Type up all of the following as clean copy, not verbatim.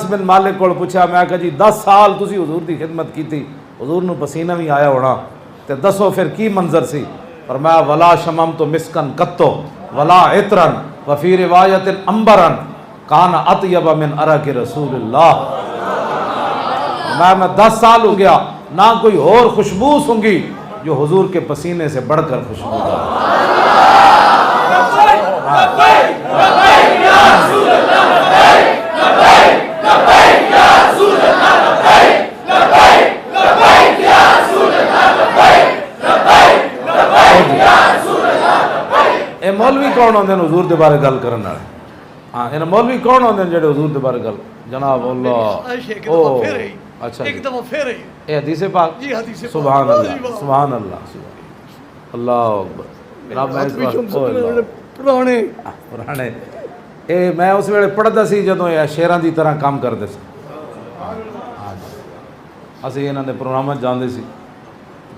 बिन मालिक को पूछा, मैं कहा जी 10 साल तुसी हुजूर की खिदमत की थी, हुजूर नूं पसीना भी आया होना, तो दसो फिर की मंजर सी। पर मैं वला शमम तो मिस्कन कत्तो वला इतरन वफी रिवायत अंबरन कान अतयब मिन अरक रसूलुल्लाह। मैं 10 साल हो गया ना कोई और खुशबू सूंघी जो हुजूर के पसीने से बढ़कर खुशबूदार। ए मौलवी कौन होंदे ने हुजूर दे बारे गल करन वाले? हाँ, इन्हें मौलवी कौन होंदे ने जेड़े हुजूर दे बारे गल? जनाब अल्लाह। ओ अच्छा, एक दफा फिर ए हदीस पाक जी, हदीस पाक। सुभान अल्लाह, सुभान अल्लाह, अल्लाह अकबर। जनाब मैं इस बात पुराने ए मैं उस वेले पढ़दा सी जदों ये शेरां दी तरह काम करदे सी। असीं इन्हां दे प्रोग्रामां जांदे सी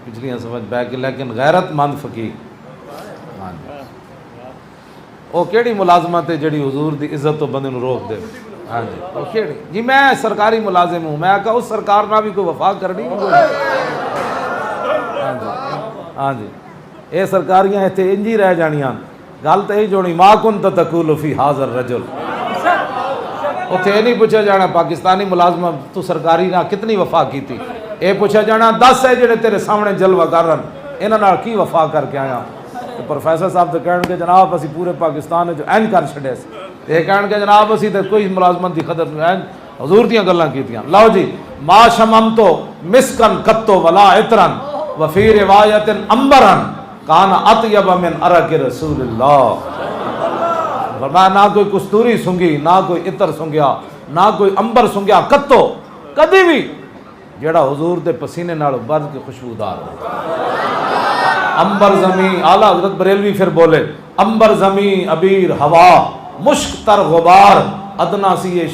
पिछलियां समझ बैठ के, लेकिन गैरतमंद फकीर वो केड़ी मुलाजमत है जी हुजूर की इज्जत तो बंदे रोक दे? हाँ जी, वो केड़ी जी? मैं सरकारी मुलाजिम हूँ, मैं आखा उस सरकार ना भी कोई वफा करनी। हाँ जी, हाँ जी, ये सरकारियाँ इतने इंज ही रह जानियां। गल तो यही जोनी माँ कुन तकूल फी हाज़र रजुल, उत्थे नहीं पूछा जाना पाकिस्तानी मुलाजम तू सरकारी ना कितनी वफा की थी, ये पूछा जाना 10 है जेडे तेरे सामने जलवा कर रहे इन्हां की वफा करके आया। तो प्रोफैसर साहब तो कह जनाब असी पूरे पाकिस्तान जो एंज कर छड़े, ये कह जनाब असी तो कोई मुलाजमत की कदर एंज हजूर दी गल्लां कीतियां। लो जी, मा शमम तो मिस्कन कत्तो वला इतरन वफी रिवायत अंबरन कान अतयब मिन अरक रसूलुल्लाह। मैं ना कोई कस्तूरी सूंघी, ना कोई इतर सूंघिया, ना कोई अंबर सूंघिया, कत्तो कभी भी जेड़ा हुजूर दे पसीने नाल बढ़ के खुशबूदार हो। अंबर जमी, आला हजरत बरेलवी फिर बोले, अंबर जमी अबीर हवा मुश्क तर गुबार अदना सी ये